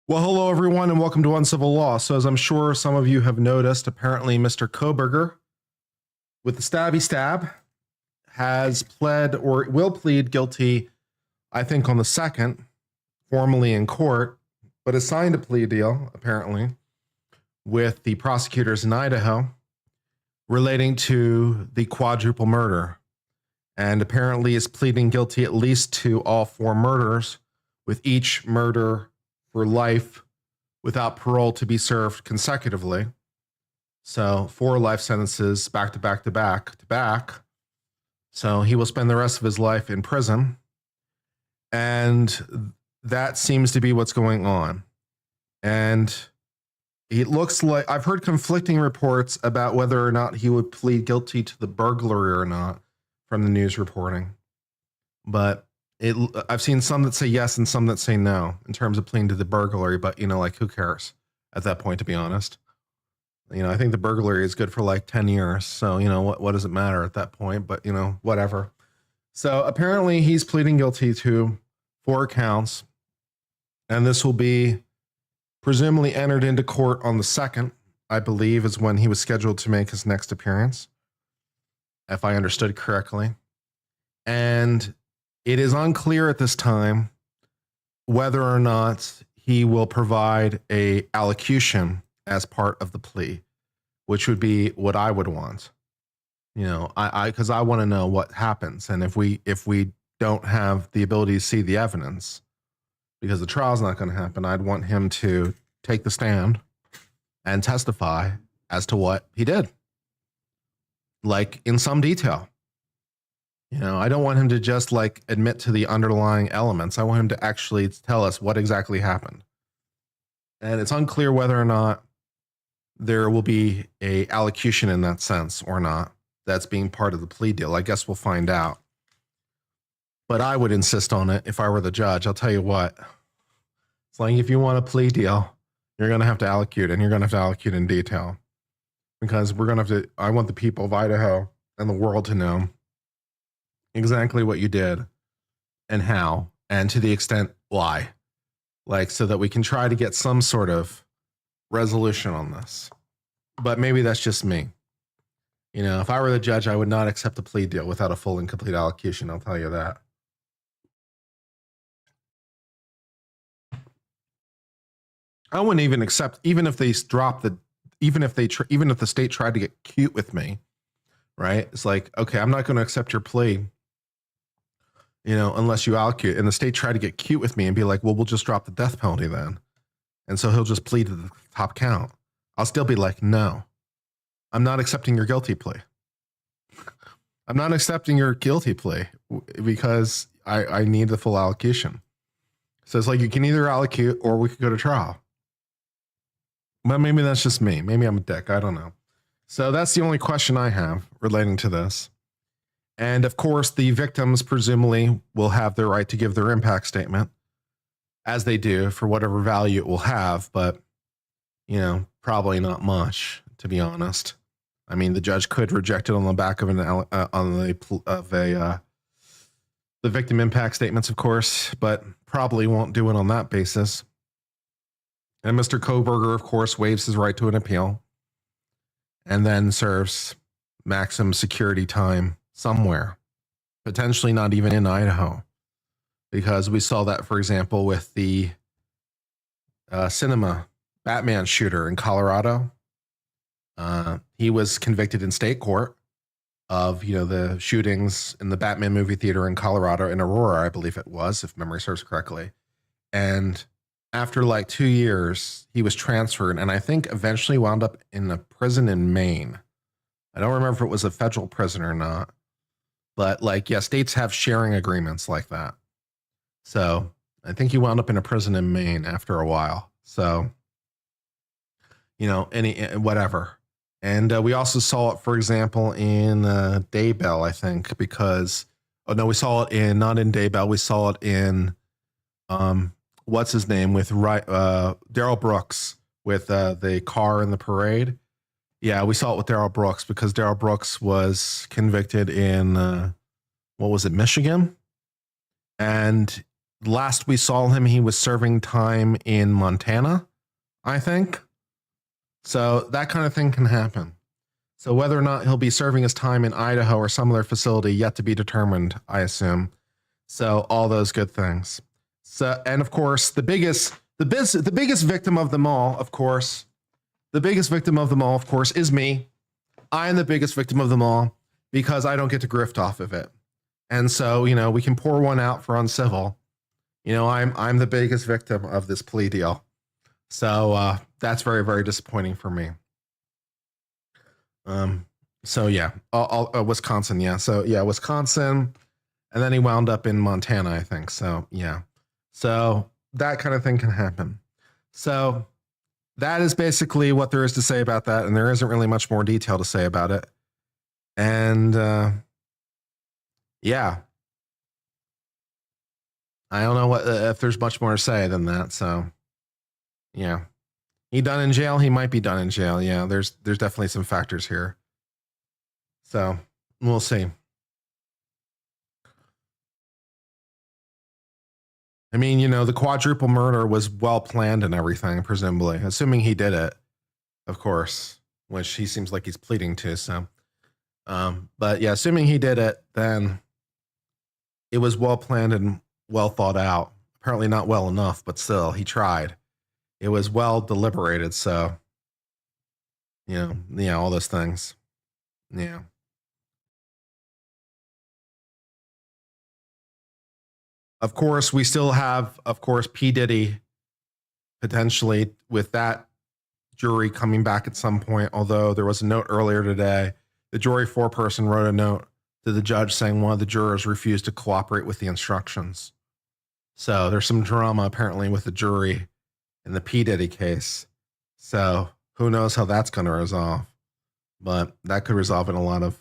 Well, hello everyone, and welcome to Uncivil Law. So, as I'm sure some of you have noticed, apparently Mr. Kohberger, with the stabby stab, has pled or will plead guilty, I think, on the 2nd, formally in court, but has signed a plea deal, apparently, with the prosecutors in Idaho relating to the quadruple murder. And apparently is pleading guilty at least to all 4 murders, with each murder for life without parole to be served consecutively. So 4 life sentences back to back to back to back. So he will spend the rest of his life in prison. And that seems to be what's going on. And it looks like I've heard conflicting reports about whether or not he would plead guilty to the burglary or not from the news reporting. But I've seen some that say yes and some that say no in terms of pleading to the burglary, but like who cares at that point, to be honest? I think the burglary is good for like 10 years. So, what does it matter at that point? But, whatever. So apparently he's pleading guilty to 4 counts, and this will be presumably entered into court on the 2nd, I believe, is when he was scheduled to make his next appearance, if I understood correctly. And it is unclear at this time whether or not he will provide a allocution as part of the plea, which would be what I would want. Because I want to know what happens, and if we don't have the ability to see the evidence, because the trial's not going to happen, I'd want him to take the stand and testify as to what he did, like in some detail. I don't want him to just admit to the underlying elements. I want him to actually tell us what exactly happened. And it's unclear whether or not there will be a allocution in that sense or not. That's being part of the plea deal. I guess we'll find out. But I would insist on it if I were the judge. I'll tell you what. It's like if you want a plea deal, you're going to have to allocute, and you're going to have to allocute in detail. Because I want the people of Idaho and the world to know exactly what you did and how, and to the extent why, so that we can try to get some sort of resolution on this. But maybe that's just me. If I were the judge, I would not accept a plea deal without a full and complete allocution. I'll tell you that. I wouldn't even accept, even if the state tried to get cute with me, right? It's like, okay, I'm not going to accept your plea, unless you allocate. And the state tried to get cute with me and be like, well, we'll just drop the death penalty then. And so he'll just plead to the top count. I'll still be like, no, I'm not accepting your guilty plea. I'm not accepting your guilty plea because I need the full allocation. So it's like, you can either allocate or we could go to trial. But maybe that's just me. Maybe I'm a dick. I don't know. So that's the only question I have relating to this. And of course, the victims presumably will have the right to give their impact statement, as they do, for whatever value it will have. But, probably not much, to be honest. I mean, the judge could reject it on the back of the victim impact statements, of course, but probably won't do it on that basis. And Mr. Kohberger, of course, waives his right to an appeal and then serves maximum security time somewhere, potentially not even in Idaho, because we saw that, for example, with the cinema Batman shooter in Colorado. He was convicted in state court of, the shootings in the Batman movie theater in Colorado, in Aurora, I believe it was, if memory serves correctly. And after 2 years, he was transferred, and I think eventually wound up in a prison in Maine. I don't remember if it was a federal prison or not. But states have sharing agreements like that. So I think he wound up in a prison in Maine after a while. So, whatever. And we also saw it, for example, in Daybell, I think, because, we saw it not in Daybell. We saw it in, what's his name, with Daryl Brooks, with the car in the parade. Yeah, we saw it with Daryl Brooks because Daryl Brooks was convicted in, Michigan? And last we saw him, he was serving time in Montana, I think. So that kind of thing can happen. So whether or not he'll be serving his time in Idaho or some other facility, yet to be determined, I assume. So all those good things. So, and of course, the biggest victim of them all, of course, is me. I am the biggest victim of them all because I don't get to grift off of it. And so, you know, we can pour one out for uncivil. You know, I'm the biggest victim of this plea deal. So that's very, very disappointing for me. So yeah, Wisconsin. Yeah. So yeah, Wisconsin. And then he wound up in Montana, I think. So yeah. So that kind of thing can happen. So that is basically what there is to say about that. And there isn't really much more detail to say about it. And yeah. I don't know if there's much more to say than that. So yeah. He done in jail? He might be done in jail. Yeah, there's definitely some factors here. So we'll see. I mean, you know, the quadruple murder was well planned and everything, presumably, assuming he did it, of course, which he seems like he's pleading to. So, but yeah, assuming he did it, then it was well planned and well thought out. Apparently not well enough, but still, he tried. It was well deliberated. So, you know, yeah, all those things. Yeah. Of course, we still have, of course, P. Diddy potentially with that jury coming back at some point. Although there was a note earlier today, the jury foreperson wrote a note to the judge saying one of the jurors refused to cooperate with the instructions. So there's some drama apparently with the jury in the P. Diddy case. So who knows how that's going to resolve, but that could resolve in a lot of,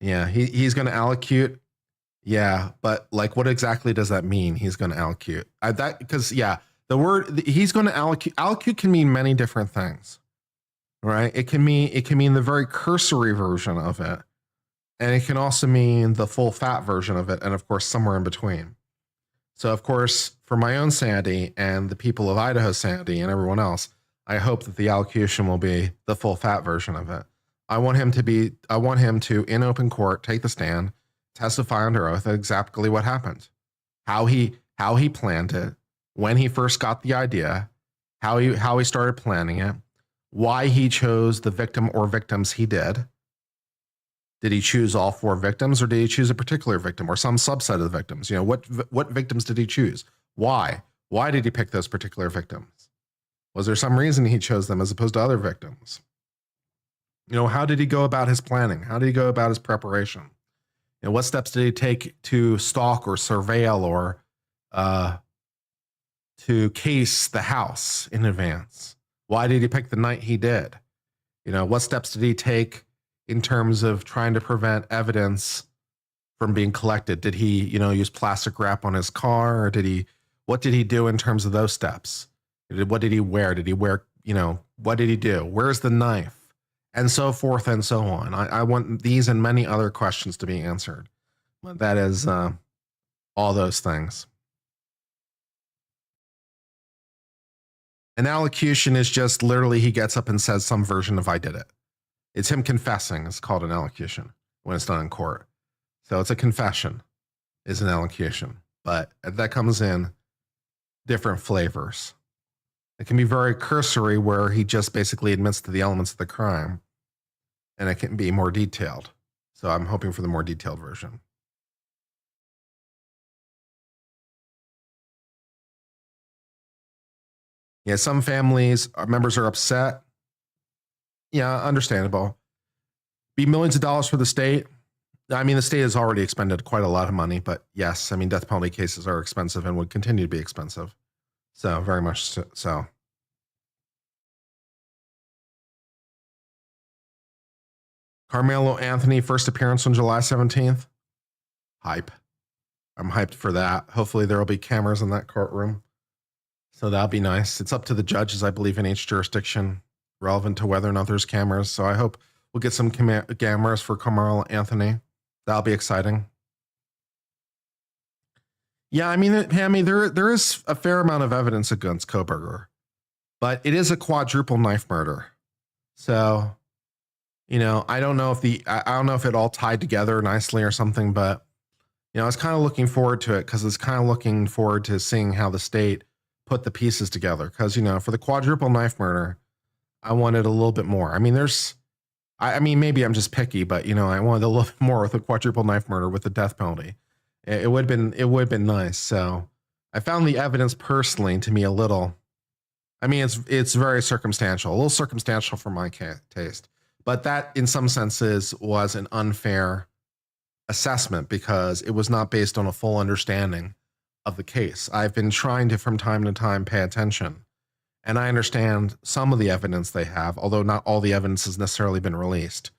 yeah, he's going to allocute. Yeah. But like, what exactly does that mean? He's going to allocute because yeah, the word he's going to allocute can mean many different things, right? It can mean the very cursory version of it. And it can also mean the full fat version of it. And of course, somewhere in between. So, of course, for my own sanity and the people of Idaho's sanity and everyone else, I hope that the allocution will be the full fat version of it. I want him to, in open court, take the stand, testify under oath exactly what happened, how he planned it, when he first got the idea, how he started planning it, why he chose the victim or victims he did. Did he choose all 4 victims, or did he choose a particular victim or some subset of the victims? You know, what victims did he choose? Why? Why did he pick those particular victims? Was there some reason he chose them as opposed to other victims? You know, how did he go about his planning? How did he go about his preparation? You know, what steps did he take to stalk or surveil or to case the house in advance? Why did he pick the night he did? You know, what steps did he take in terms of trying to prevent evidence from being collected? Did he, you know, use plastic wrap on his car, or what did he do in terms of those steps? What did he wear? Did he wear, you know, what did he do? Where's the knife? And so forth and so on. I want these and many other questions to be answered. But that is all those things. An allocution is just literally he gets up and says some version of I did it. It's him confessing. It's called an allocution when it's done in court. So it's a confession is an allocution, but that comes in different flavors. It can be very cursory where he just basically admits to the elements of the crime, and it can be more detailed. So I'm hoping for the more detailed version. Yeah, some families, members are upset. Yeah, understandable. Be millions of dollars for the state. I mean, the state has already expended quite a lot of money, but yes, I mean, death penalty cases are expensive and would continue to be expensive. So very much so. Carmelo Anthony, first appearance on July 17th. Hype. I'm hyped for that. Hopefully there will be cameras in that courtroom. So that'll be nice. It's up to the judges, I believe, in each jurisdiction, relevant to whether or not there's cameras. So I hope we'll get some cameras for Carmelo Anthony. That'll be exciting. Yeah, I mean, Pammy, there is a fair amount of evidence against Kohberger, but it is a quadruple knife murder. So, I don't know if I don't know if it all tied together nicely or something, but I was kind of looking forward to it because it's kind of looking forward to seeing how the state put the pieces together. Because for the quadruple knife murder, I wanted a little bit more. I mean, I mean, maybe I'm just picky, but I wanted a little bit more with a quadruple knife murder with the death penalty. It would have been nice. So I found the evidence personally to me a little. I mean, it's very circumstantial, a little circumstantial for my taste, but that in some senses was an unfair assessment because it was not based on a full understanding of the case. I've been trying to, from time to time, pay attention, and I understand some of the evidence they have, although not all the evidence has necessarily been released.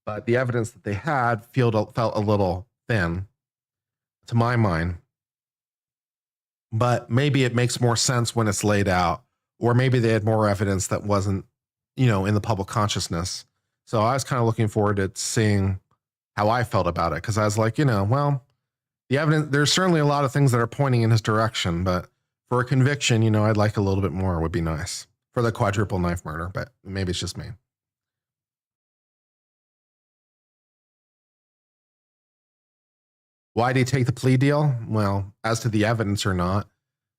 But the evidence that they had felt a little thin, to my mind. But maybe it makes more sense when it's laid out, or maybe they had more evidence that wasn't, in the public consciousness. So I was kind of looking forward to seeing how I felt about it, because I was like, well, the evidence, there's certainly a lot of things that are pointing in his direction, but for a conviction, I'd like a little bit more would be nice for the quadruple knife murder, but maybe it's just me. Why did he take the plea deal? Well, as to the evidence or not,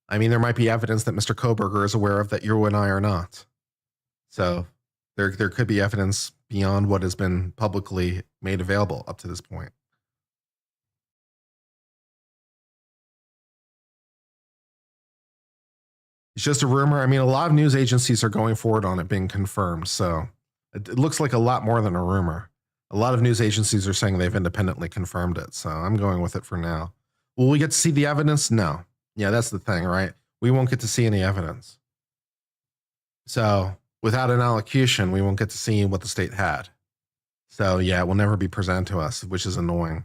I mean, there might be evidence that Mr. Kohberger is aware of that you and I are not. So there could be evidence beyond what has been publicly made available up to this point. It's just a rumor. I mean, a lot of news agencies are going forward on it being confirmed. So it looks like a lot more than a rumor. A lot of news agencies are saying they've independently confirmed it. So I'm going with it for now. Will we get to see the evidence? No. Yeah, that's the thing, right? We won't get to see any evidence. So without an allocution, we won't get to see what the state had. So yeah, it will never be presented to us, which is annoying.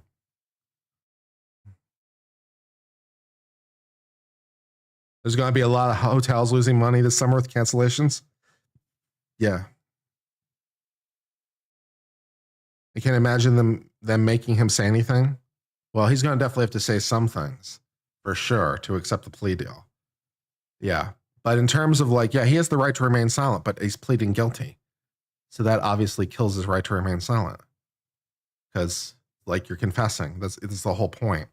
There's going to be a lot of hotels losing money this summer with cancellations. Yeah. I can't imagine them making him say anything. Well, he's going to definitely have to say some things for sure to accept the plea deal. Yeah. But in terms of he has the right to remain silent, but he's pleading guilty. So that obviously kills his right to remain silent. Because you're confessing. That's the whole point.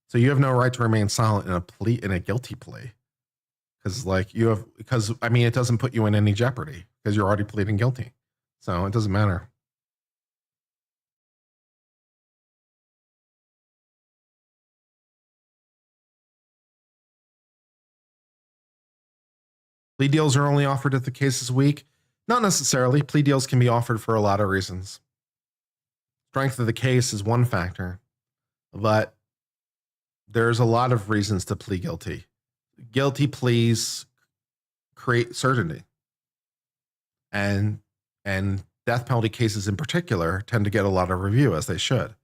So you have no right to remain silent in a guilty plea. Because it doesn't put you in any jeopardy because you're already pleading guilty. So it doesn't matter. Plea deals are only offered if the case is weak. Not necessarily. Plea deals can be offered for a lot of reasons. Strength of the case is one factor, but there's a lot of reasons to plead guilty. Guilty pleas create certainty. And death penalty cases in particular tend to get a lot of review, as they should.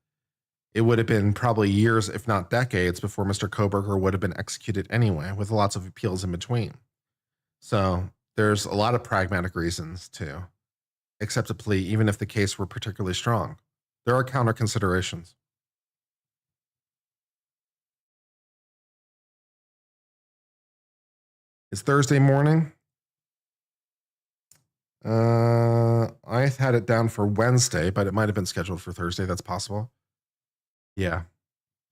It would have been probably years, if not decades, before Mr. Kohberger would have been executed anyway, with lots of appeals in between. So there's a lot of pragmatic reasons to accept a plea, even if the case were particularly strong. There are counter considerations. It's Thursday morning. I had it down for Wednesday, but it might have been scheduled for Thursday. That's possible. Yeah.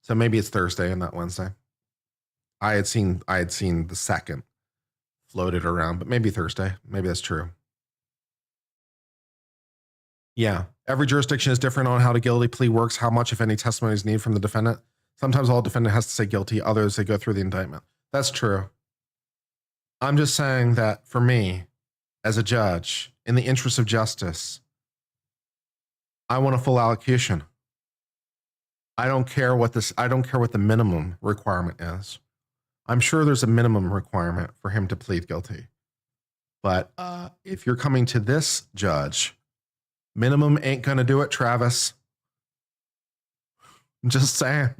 So maybe it's Thursday and not Wednesday. I had seen the second floated around, but maybe Thursday. Maybe that's true. Yeah. Every jurisdiction is different on how the guilty plea works, how much, if any, testimony is needed from the defendant. Sometimes all defendant has to say guilty. Others, they go through the indictment. That's true. I'm just saying that for me, as a judge, in the interest of justice, I want a full allocution. I don't care what the minimum requirement is. I'm sure there's a minimum requirement for him to plead guilty. But if you're coming to this judge, minimum ain't gonna do it, Travis. I'm just saying.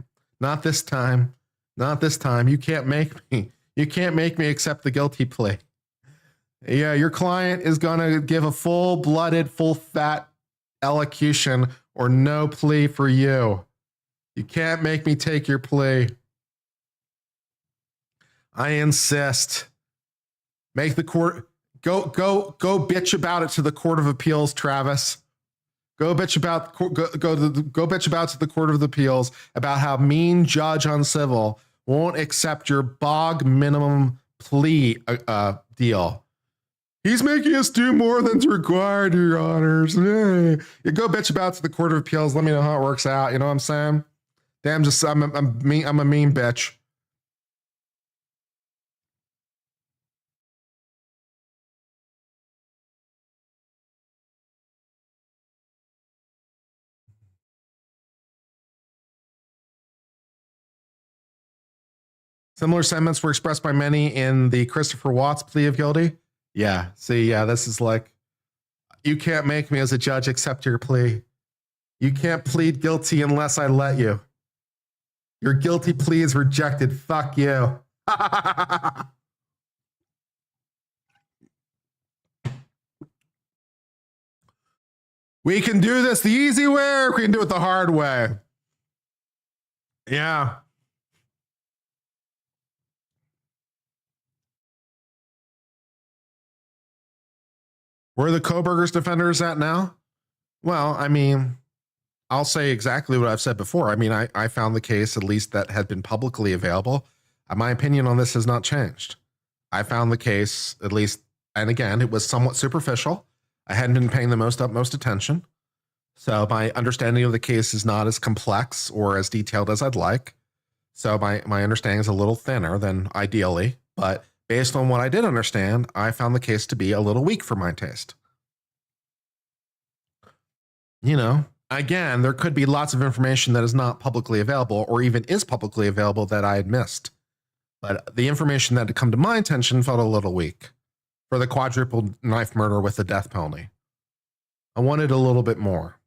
Not this time. Not this time. You can't make me. You can't make me accept the guilty plea. Yeah, your client is gonna give a full-blooded, full-fat elocution or no plea for you. You can't make me take your plea. I insist. Make the court go bitch about it to the Court of Appeals, Travis. Go bitch about to the Court of Appeals about how mean Judge Uncivil won't accept your bog minimum plea deal. He's making us do more than's required, Your Honors. You go bitch about to the Court of Appeals. Let me know how it works out. You know what I'm saying? Damn, I'm a mean bitch. Similar sentiments were expressed by many in the Christopher Watts plea of guilty. Yeah. See, yeah, this is like, you can't make me as a judge accept your plea. You can't plead guilty unless I let you. Your guilty plea is rejected. Fuck you. We can do this the easy way, or we can do it the hard way. Yeah. Where are the Kohberger's defenders at now? Well, I mean, I'll say exactly what I've said before. I mean, I found the case, at least that had been publicly available. My opinion on this has not changed. I found the case, at least, and again, it was somewhat superficial. I hadn't been paying the utmost attention. So my understanding of the case is not as complex or as detailed as I'd like. So my understanding is a little thinner than ideally, but based on what I did understand, I found the case to be a little weak for my taste. You know, again, there could be lots of information that is not publicly available or even is publicly available that I had missed. But the information that had come to my attention felt a little weak for the quadruple knife murder with the death penalty. I wanted a little bit more.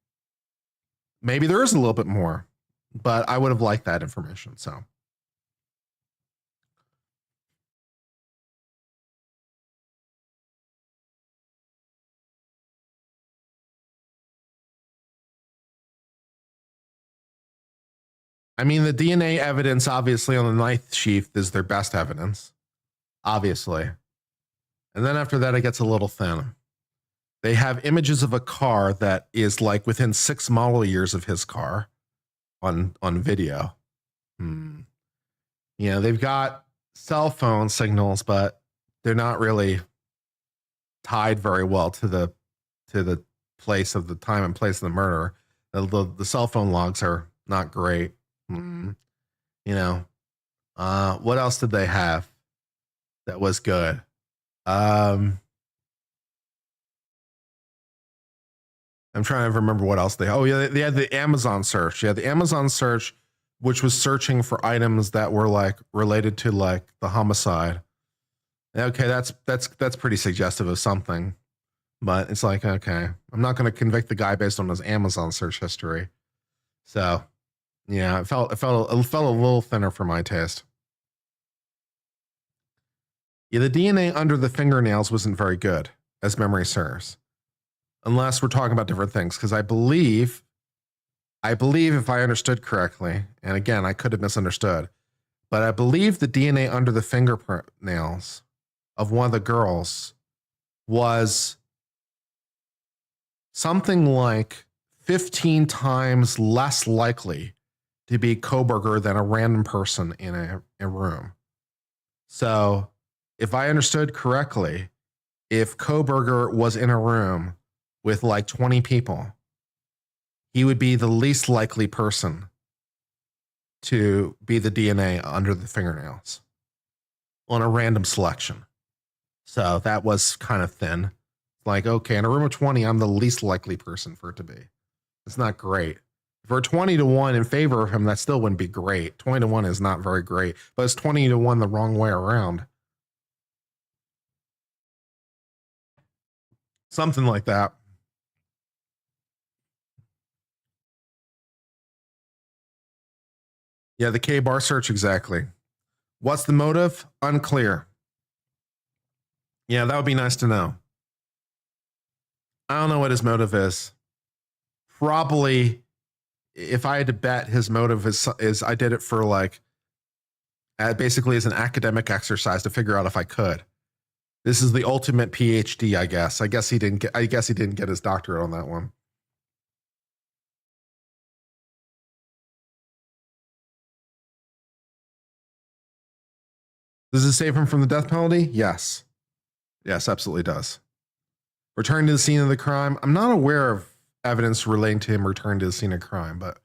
Maybe there is a little bit more, but I would have liked that information. So. I mean, the DNA evidence, obviously, on the knife sheath is their best evidence, obviously. And then after that, it gets a little thin. They have images of a car that is like within 6 model years of his car on video. You know, they've got cell phone signals, but they're not really tied very well to the place of the time and place of the murder. The cell phone logs are not great. You know, what else did they have that was good? I'm trying to remember what else they had the Amazon search. Yeah, the Amazon search, which was searching for items that were like related to like the homicide. Okay, that's pretty suggestive of something. But it's like, okay, I'm not going to convict the guy based on his Amazon search history. So, yeah, it felt a little thinner for my taste. Yeah, the DNA under the fingernails wasn't very good, as memory serves. Unless we're talking about different things, because I believe if I understood correctly, and again, I could have misunderstood, but I believe the DNA under the fingernails of one of the girls was something like 15 times less likely to be Kohberger than a random person in a room. So if I understood correctly, if Kohberger was in a room with like 20 people, he would be the least likely person to be the DNA under the fingernails on a random selection. So that was kind of thin. Like, okay, in a room of 20, I'm the least likely person for it to be. It's not great. If we're 20-1 in favor of him, that still wouldn't be great. 20-1 is not very great, but it's 20-1 the wrong way around. Something like that. Yeah, the K-bar search, exactly. What's the motive? Unclear. Yeah, that would be nice to know. I don't know what his motive is. Probably, if I had to bet, his motive is I did it for like basically as an academic exercise to figure out if I could. This is the ultimate Ph.D., I guess. I guess he didn't get his doctorate on that one. Does it save him from the death penalty? Yes. Yes, absolutely does. Return to the scene of the crime. I'm not aware of evidence relating to him returning to the scene of crime, but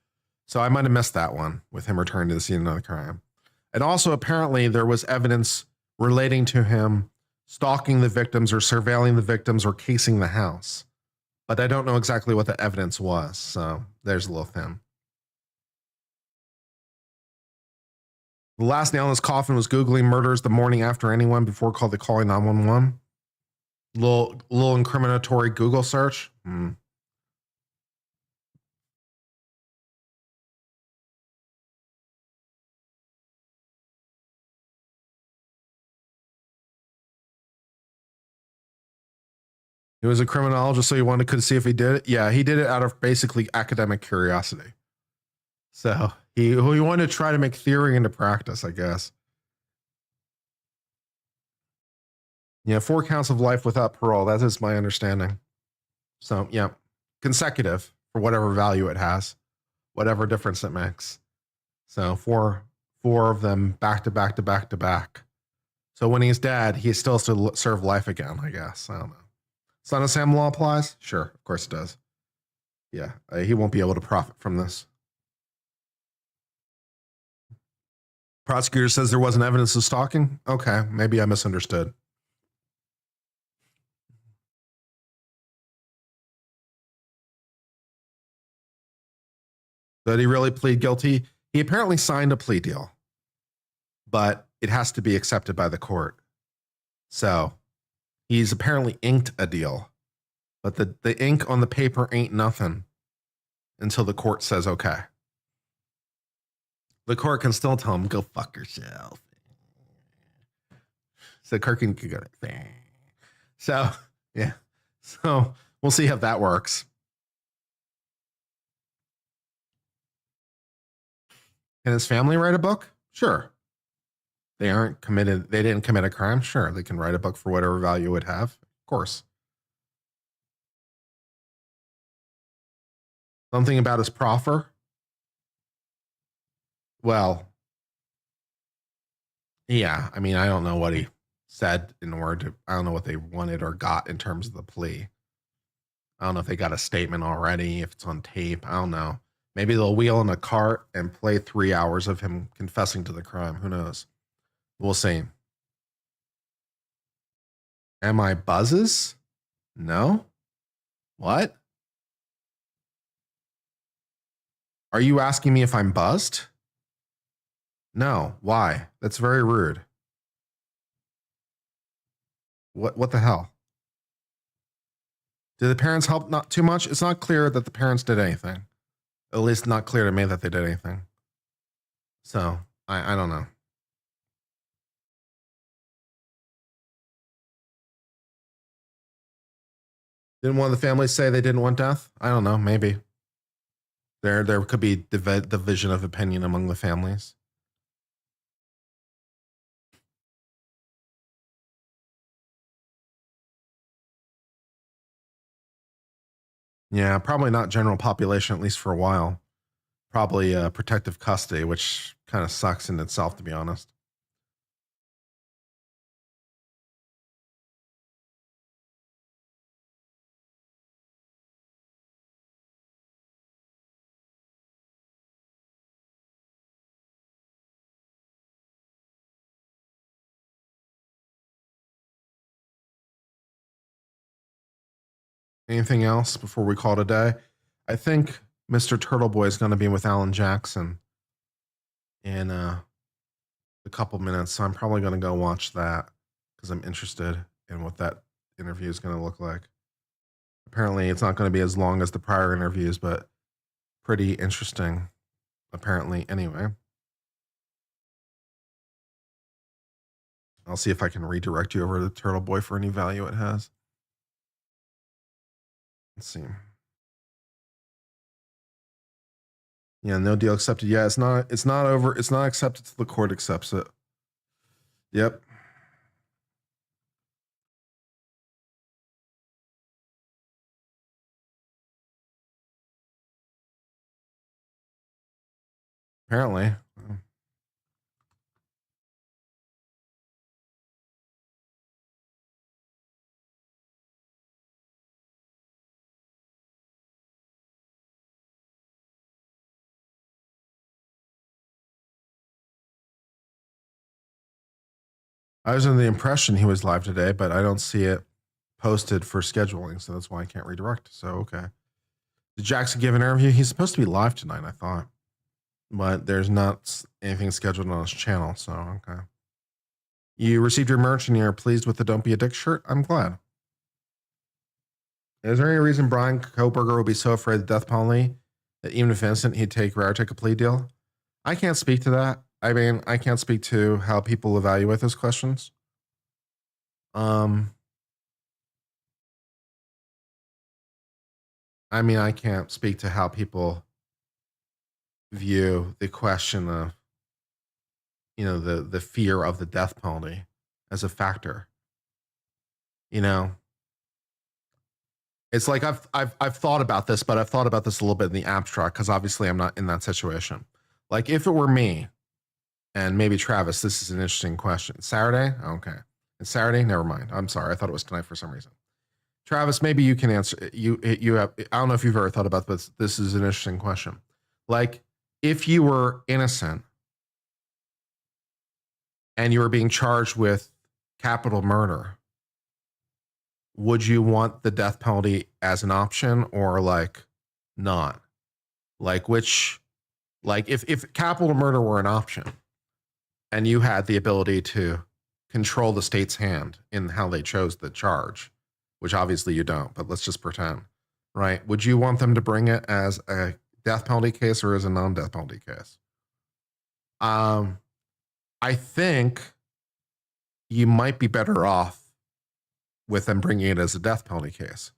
so I might have missed that one with him returning to the scene of the crime. And also, apparently, there was evidence relating to him stalking the victims or surveilling the victims or casing the house. But I don't know exactly what the evidence was, so there's a little thin. The last nail in his coffin was Googling murders the morning after anyone before calling 911. Little incriminatory Google search. He was a criminologist, so he could see if he did it. Yeah, he did it out of basically academic curiosity. So he wanted to try to make theory into practice, I guess. Yeah, 4 counts of life without parole. That is my understanding. So yeah, consecutive for whatever value it has, whatever difference it makes. So four of them back to back to back to back. So when he's dead, he still has to serve life again, I guess. I don't know. Son of Sam law applies? Sure, of course it does. Yeah, he won't be able to profit from this. Prosecutor says there wasn't evidence of stalking? Okay, maybe I misunderstood. Did he really plead guilty? He apparently signed a plea deal, but it has to be accepted by the court. So he's apparently inked a deal, but the ink on the paper ain't nothing until the court says okay. The court can still tell him, go fuck yourself. So Kirk can go. So, yeah. So we'll see how that works. Can his family write a book? Sure. They didn't commit a crime? Sure. They can write a book for whatever value it would have. Of course. Something about his proffer? Well, yeah. I mean, I don't know what he said I don't know what they wanted or got in terms of the plea. I don't know if they got a statement already, if it's on tape. I don't know. Maybe they'll wheel in a cart and play 3 hours of him confessing to the crime. Who knows? We'll see. Am I buzzes? No. What? Are you asking me if I'm buzzed? No. Why? That's very rude. What the hell? Did the parents help not too much? It's not clear that the parents did anything. At least not clear to me that they did anything. So, I don't know. Didn't one of the families say they didn't want death? I don't know. Maybe. There could be division of opinion among the families. Yeah, probably not general population, at least for a while. Probably protective custody, which kind of sucks in itself, to be honest. Anything else before we call it a day? I think Mr. Turtle Boy is going to be with Alan Jackson in a couple minutes, so I'm probably going to go watch that because I'm interested in what that interview is going to look like. Apparently, it's not going to be as long as the prior interviews, but pretty interesting, apparently, anyway. I'll see if I can redirect you over to the Turtle Boy for any value it has. Let's see. Yeah, no deal accepted. Yeah, it's not over. It's not accepted till the court accepts it. Yep. Apparently. I was under the impression he was live today, but I don't see it posted for scheduling, so that's why I can't redirect. So, okay. Did Jackson give an interview? He's supposed to be live tonight, I thought. But there's not anything scheduled on his channel, so okay. You received your merch and you're pleased with the Don't Be a Dick shirt? I'm glad. Is there any reason Bryan Kohberger would be so afraid of the death penalty that even if innocent, he'd rather take a plea deal? I can't speak to that. I mean, I can't speak to how people evaluate those questions. I mean, I can't speak to how people view the question of, you know, the fear of the death penalty as a factor. You know, it's like I've thought about this, but I've thought about this a little bit in the abstract because obviously I'm not in that situation. Like if it were me, and maybe Travis, this is an interesting question. Saturday? Okay. It's Saturday? Never mind. I'm sorry. I thought it was tonight for some reason. Travis, maybe you can answer. You have. I don't know if you've ever thought about this. This is an interesting question. Like, if you were innocent and you were being charged with capital murder, would you want the death penalty as an option or like not? Like which, like if capital murder were an option and you had the ability to control the state's hand in how they chose the charge, which obviously you don't, but let's just pretend, right? Would you want them to bring it as a death penalty case or as a non-death penalty case? I think you might be better off with them bringing it as a death penalty case.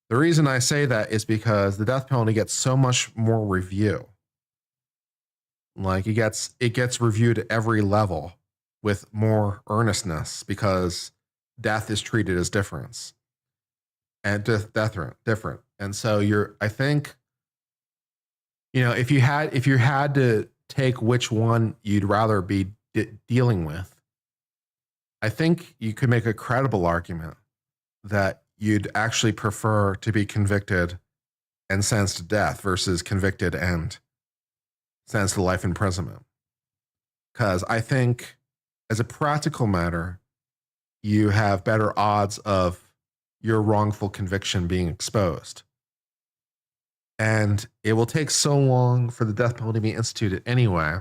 The reason I say that is because the death penalty gets so much more review. Like it gets reviewed at every level with more earnestness because death is treated as different. And different. And so I think, you know, if you had to take which one you'd rather be dealing with, I think you could make a credible argument that you'd actually prefer to be convicted and sentenced to death versus convicted and sentenced to life imprisonment. Because I think, as a practical matter, you have better odds of your wrongful conviction being exposed. And it will take so long for the death penalty to be instituted anyway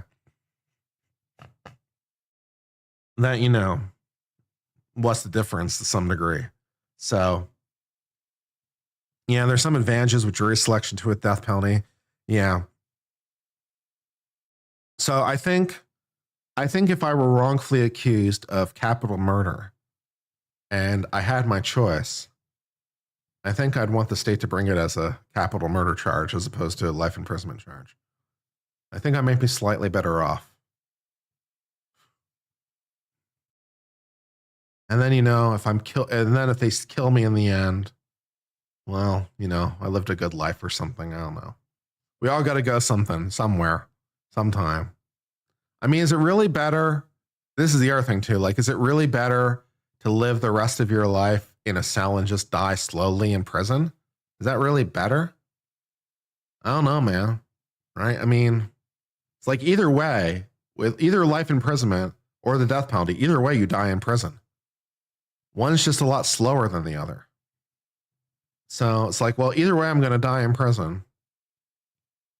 that, you know, what's the difference to some degree? So, yeah, there's some advantages with jury selection to a death penalty. Yeah. So I think if I were wrongfully accused of capital murder and I had my choice, I think I'd want the state to bring it as a capital murder charge as opposed to a life imprisonment charge. I think I might be slightly better off. And then, you know, if I'm killed, and then if they kill me in the end, well, you know, I lived a good life or something. I don't know. We all got to go somewhere, sometime. I mean, is it really better? This is the other thing too. Like, is it really better to live the rest of your life in a cell and just die slowly in prison? Is that really better? I don't know, man. Right? I mean, it's like either way, with either life imprisonment or the death penalty, either way, you die in prison. One's just a lot slower than the other. So it's like, well, either way, I'm going to die in prison.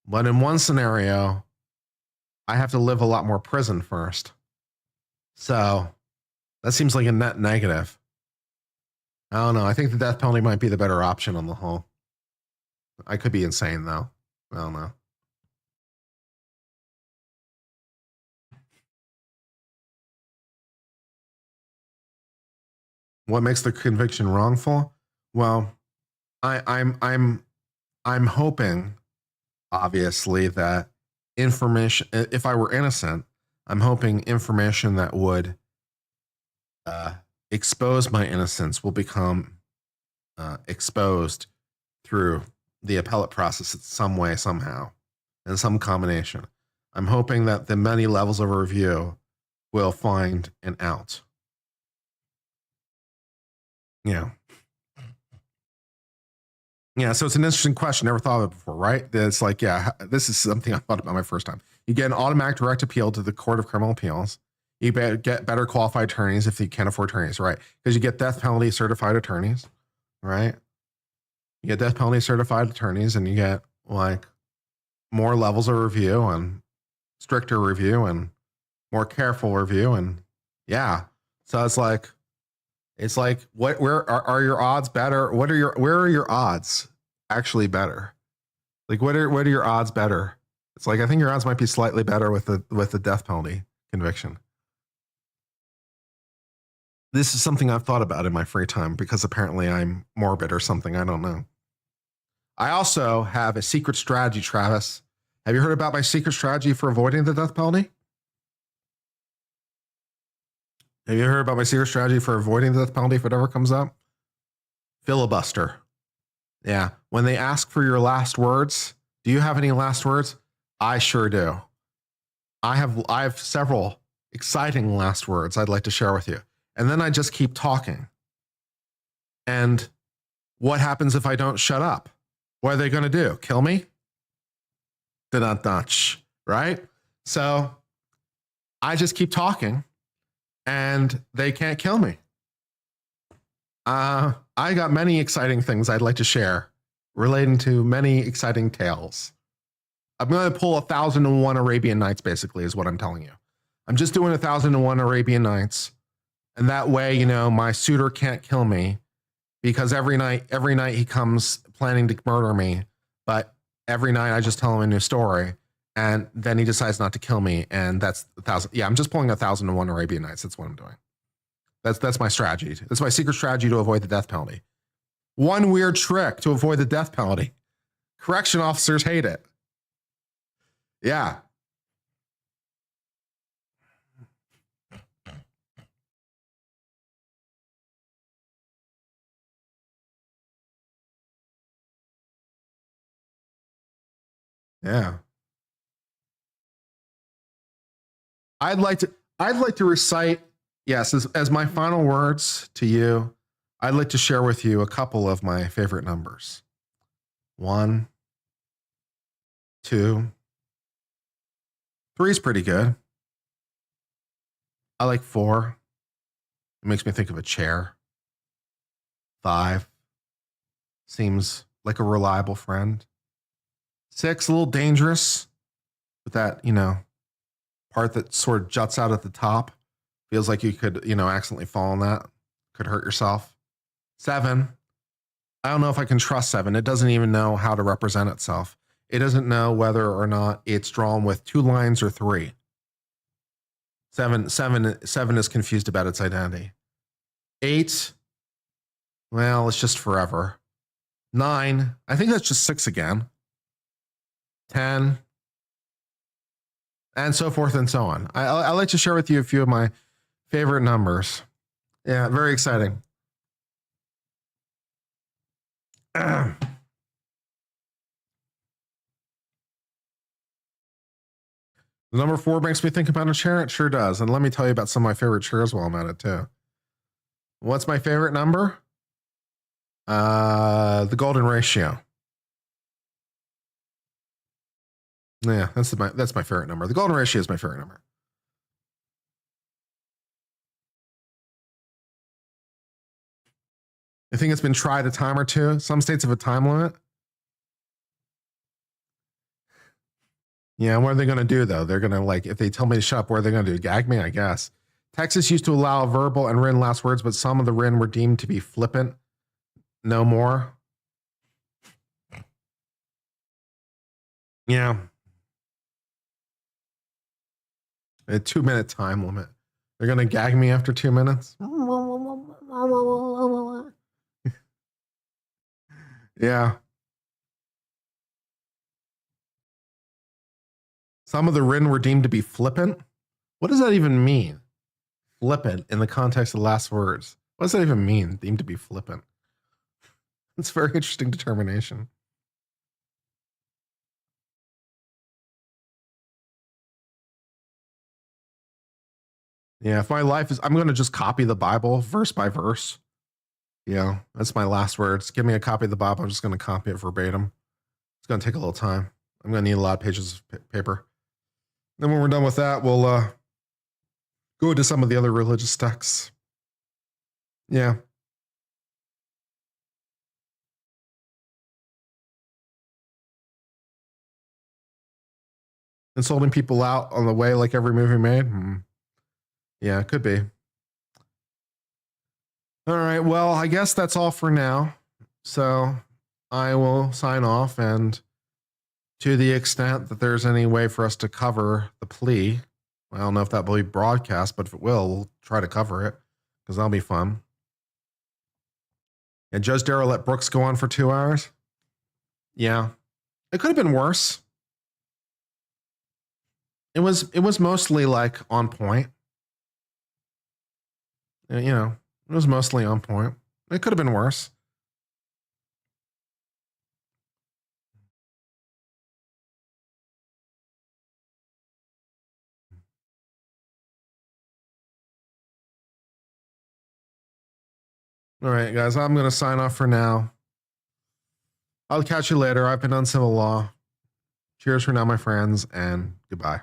But in one scenario, I have to live a lot more prison first. So that seems like a net negative. I don't know. I think the death penalty might be the better option on the whole. I could be insane, though. I don't know. What makes the conviction wrongful? Well, I'm hoping, obviously, that information. If I were innocent, I'm hoping information that would uh, expose my innocence will become exposed through the appellate process in some way, somehow, in some combination. I'm hoping that the many levels of review will find an out. Yeah. Yeah, so it's an interesting question. Never thought of it before, right? It's like, yeah, this is something I thought about my first time. You get an automatic direct appeal to the Court of Criminal Appeals. You get better qualified attorneys if you can't afford attorneys, right? Because you get death penalty certified attorneys, right? You get death penalty certified attorneys, and you get like more levels of review and stricter review and more careful review, and yeah. So it's like where are your odds better? Where are your odds actually better? Like what are your odds better? It's like I think your odds might be slightly better with the death penalty conviction. This is something I've thought about in my free time because apparently I'm morbid or something. I don't know. I also have a secret strategy, Travis. Have you heard about my secret strategy for avoiding the death penalty? Have you heard about my secret strategy for avoiding the death penalty if it ever comes up? Filibuster. Yeah. When they ask for your last words, do you have any last words? I sure do. I have several exciting last words I'd like to share with you. And then I just keep talking. And what happens if I don't shut up? What are they going to do? Kill me? Dun-dun-dun-ch, right? So I just keep talking and they can't kill me. I got many exciting things I'd like to share relating to many exciting tales. I'm going to pull 1001 Arabian Nights, basically, is what I'm telling you. I'm just doing 1001 Arabian Nights. And that way, you know, my suitor can't kill me because every night he comes planning to murder me. But every night I just tell him a new story and then he decides not to kill me. And that's 1,000. Yeah, I'm just pulling 1001 Arabian Nights. That's what I'm doing. That's my strategy. That's my secret strategy to avoid the death penalty. One weird trick to avoid the death penalty. Correction officers hate it. Yeah. Yeah. I'd like to recite, yes, as my final words to you, I'd like to share with you a couple of my favorite numbers. 1, 2, 3 is pretty good. I like 4. It makes me think of a chair. 5 seems like a reliable friend. 6, a little dangerous with that, you know, part that sort of juts out at the top. Feels like you could, you know, accidentally fall on that. Could hurt yourself. 7, I don't know if I can trust 7. It doesn't even know how to represent itself. It doesn't know whether or not it's drawn with 2 lines or 3. 7 is confused about its identity. 8, well, it's just forever. 9, I think that's just 6 again. 10, and so forth and so on. I like to share with you a few of my favorite numbers. Yeah, very exciting. The number 4 makes me think about a chair. It sure does. And let me tell you about some of my favorite chairs while I'm at it too. What's my favorite number? The golden ratio. Yeah, that's my favorite number. The golden ratio is my favorite number. I think it's been tried a time or two. Some states have a time limit. Yeah, what are they going to do though? They're going to, like, if they tell me to shut up, what are they going to do? Gag me, I guess. Texas used to allow verbal and written last words, but some of the written were deemed to be flippant. No more. Yeah. A 2-minute time limit. They're going to gag me after 2 minutes. Yeah. Some of the written were deemed to be flippant. What does that even mean? flippant in the context of the last words. What does that even mean? Deemed to be flippant. It's a very interesting determination. Yeah, if my life is, I'm going to just copy the Bible verse by verse. Yeah, that's my last words. Give me a copy of the Bible. I'm just going to copy it verbatim. It's going to take a little time. I'm going to need a lot of pages of paper. Then when we're done with that, we'll go into some of the other religious texts. Yeah. Insulting people out on the way like every movie made? Yeah, it could be. All right, well, I guess that's all for now. So I will sign off, and to the extent that there's any way for us to cover the plea, I don't know if that will be broadcast, but if it will, we'll try to cover it because that'll be fun. And Judge Darrow let Brooks go on for 2 hours? Yeah. It could have been worse. It was mostly like on point. You know, it was mostly on point. It could have been worse. All right, guys, I'm going to sign off for now. I'll catch you later. I've been on civil law. Cheers for now, my friends, and goodbye.